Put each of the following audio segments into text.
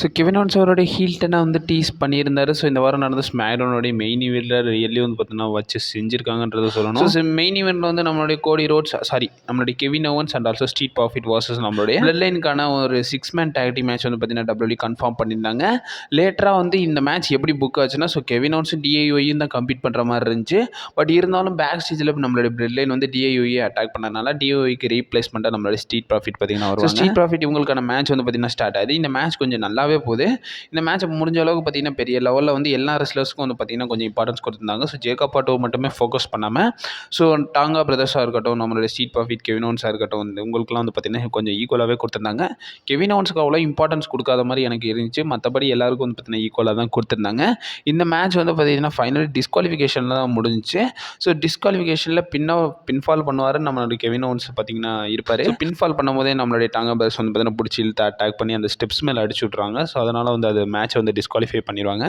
So Kevin Owens அவருடைய ஹீல்டனை வந்து tease பண்ணியிருந்தார். ஸோ இந்த வாரம் நடந்த ஸ்மாக்டவுனுடைய மெயின் ஈவெண்ட்டில் ரியல்லி வந்து பார்த்தீங்கன்னா வச்சு செஞ்சுருக்காங்கன்றத சொல்லணும். ஸோ மெயின் ஈவெண்ட்டில் வந்து நம்மளுடைய கோடி ரோட்ஸ் நம்மளுடைய Kevin Owens and also street profit versus நம்மளுடைய பிளட் லைனுக்கான ஒரு 6 மேன் டேக் டீம் மேட்ச் வந்து பார்த்தீங்கன்னா டபிள்யூ கன்ஃபார்ம் பண்ணியிருந்தாங்க. லேட்டராக வந்து இந்த மேட்ச் எப்படி புக் ஆச்சுன்னா, ஸோ கெவின் ஓவன்ஸும் டிஐஒயும் தான் கம்ப்ளீட் பண்ணுற மாதிரி இருந்துச்சு. பட் இருந்தாலும் பேக் ஸ்டேஜில் நம்மளுடைய பிளட் லைன் வந்து டிஐஒயை அட்டாக் பண்ணனால டிஐஒய்க்கு ரீப்ளேஸ்மெண்ட்டாக நம்மளுடைய ஸ்ட்ரீட் ப்ராஃபிட் பார்த்தீங்கன்னா வருவாங்க. ஸ்ட்ரீட் ப்ராஃபிட் இவங்களுக்கான மேட்ச் வந்து பார்த்தீங்கன்னா ஸ்டார்ட் ஆகுது. இந்த மேட்ச் கொஞ்சம் நல்லாவே போகுது. இந்த மேட்சை முடிஞ்ச அளவுக்கு பார்த்தீங்கன்னா பெரிய லெவலில் வந்து எல்லா ரெஸ்லர்ஸ்க்கும் வந்து பார்த்தீங்கன்னா கொஞ்சம் இம்பார்ட்டன்ஸ் கொடுத்துருந்தாங்க. ஸோ ஜேக்கப் ஆட்டோ மட்டுமே ஃபோக்கஸ் பண்ணாமல், ஸோ டாங்கா பிரதர்ஸாக இருக்கட்டும், நம்மளுடைய ஸ்ட்ரீட் ப்ராஃபிட் கெவின் ஓவன்ஸாக இருக்கட்டும், உங்களுக்குலாம் வந்து பார்த்தீங்கன்னா கொஞ்சம் ஈக்குவலாகவே கொடுத்துருந்தாங்க. கெவின் ஓவன்ஸுக்கு அவ்வளோ இம்பார்ட்டன்ஸ் கொடுக்காத மாதிரி எனக்கு இருந்துச்சு. மற்றபடி எல்லாருக்கும் வந்து பார்த்தீங்கன்னா ஈக்குவலாக தான் கொடுத்துருந்தாங்க. இந்த மேட்ச் வந்து பார்த்தீங்கன்னா ஃபைனல் டிஸ்குவாலிஃபிகேஷனில் தான் முடிஞ்சிச்சு. ஸோ டிஸ்குவாலிஃபிகேஷனில் பின்ஃபால் பண்ணுவார் நம்மளுடைய கெவின் ஓவன்ஸ் பார்த்தீங்கன்னா இருப்பார். பின்ஃபால் பண்ணும்போதே நம்மளுடைய டாங்கா பிரதர்ஸ் வந்து பார்த்தீங்கன்னா பிடிச்சி இழுத்து அட்டாக் பண்ணி அந்த ஸ்டெப்ஸ் மேலே அடிச்சு விட்ருவாங்க. ஸோ அதனால் வந்து அது மேட்சை வந்து டிஸ்குவாலிஃபை பண்ணிடுவாங்க.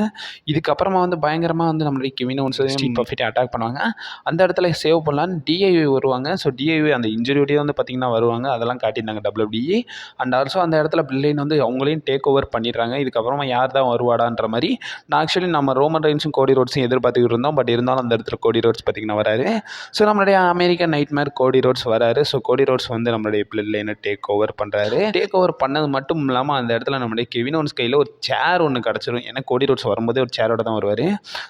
இதுக்கப்புறமா வந்து பயங்கரமாக வந்து நம்மளுடைய கெவின் ஓவன்ஸ் ஸ்ட்ரீட் ப்ராஃபிட்டை அட்டாக் பண்ணுவாங்க. அந்த இடத்துல சேவ் பண்ணலான்னு டிஐவி வருவாங்க. ஸோ டிஐவி அந்த இன்ஜுரியோடய வந்து பார்த்திங்கன்னா வருவாங்க. அதெல்லாம் காட்டியிருந்தாங்க டபிள்யூபிஇ. அண்ட் ஆல்சோ அந்த இடத்துல பில்லைன் வந்து அவங்களையும் டேக் ஓவர் பண்ணிடுறாங்க. இதுக்கப்புறமா யார் தான் வருவாடான்ற மாதிரி நம்ம ரோமன் ரெயின்ஸும் கோடி ரோட்ஸும் எதிர்பார்த்துக்கிட்டு இருந்தோம். பட் இருந்தாலும் அந்த இடத்துல கோடி ரோட்ஸ் பார்த்திங்கன்னா வராரு. ஸோ நம்மளுடைய அமெரிக்கன் நைட்மேர் கோடி ரோட்ஸ் வராரு. ஸோ கோடி ரோட்ஸ் வந்து நம்மளுடைய பிளட் லைனை டேக் ஓவர் பண்ணுறாரு. டேக் ஓவர் பண்ணது மட்டும் இல்லாமல் அந்த இடத்துல நம்மளுடைய கெவின் ஓவன்ஸ் கையில் ஒரு சேர் ஒன்று கிடச்சிரும். ஏன்னா கோடி ரோட்ஸ் வரும்போதே ஒரு சேரோட தான் வருவார்.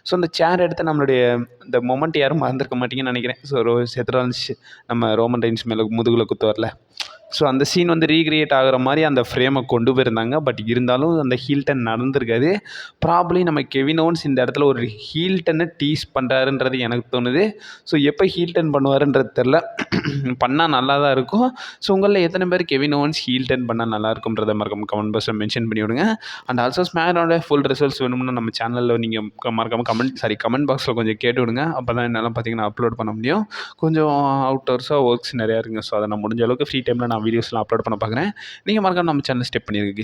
ஸோ அந்த சேர் எடுத்து நம்மளுடைய இந்த மொமெண்ட் யாரும் மறந்துருக்க மாட்டீங்கன்னு நினைக்கிறேன். ஸோ செத்ரான்ஸ் நம்ம ரோமன் ரெயின்ஸ் மேலே முதுகில் குத்து வரல. ஸோ அந்த சீன் வந்து ரீக்ரியேட் ஆகிற மாதிரி அந்த ஃப்ரேமை கொண்டு போயிருந்தாங்க. பட் இருந்தாலும் அந்த ஹீல்டன் நடந்திருக்காது. ப்ராப்ளி நம்ம கெவின் ஓவன்ஸ் இந்த இடத்துல ஒரு ஹீல்டனை டீஸ் பண்ணுறாருன்றது எனக்கு தோணுது. ஸோ எப்போ ஹீல்டன் பண்ணுவாருன்றது தெரில. பண்ணால் நல்லா தான் இருக்கும். ஸோ உங்களில் எத்தனை பேர் கெவின் ஓவன்ஸ் ஹீல்டன் பண்ணால் நல்லா இருக்கும்ன்றதை மறக்காம கமெண்ட் பாக்ஸில் மென்ஷன் பண்ணி விடுங்க. அண்ட் ஆல்சோ ஸ்மாக்டவுனோட ஃபுல் ரிசல்ட்ஸ் வேணும்னா நம்ம சேனலில் நீங்கள் மறக்காம கமெண்ட் பாக்ஸில் கொஞ்சம் கேட்டு விடுங்க. அப்போ தான் என்னால் பார்த்தீங்கன்னா அப்லோட் பண்ண முடியும். கொஞ்சம் அவுட்டர்ஸாக ஒர்க்ஸ் நிறையா இருக்குங்க. ஸோ அதை நான் முடிஞ்ச அளவுக்கு ஃப்ரீ டைமில் நான் வீடியோஸ்லாம் அப்லோட் பண்ண பார்க்குறேன். நீங்கள் மறக்காம நம்ம சேனல் ஸ்டெப் பண்ணியிருக்கீங்க.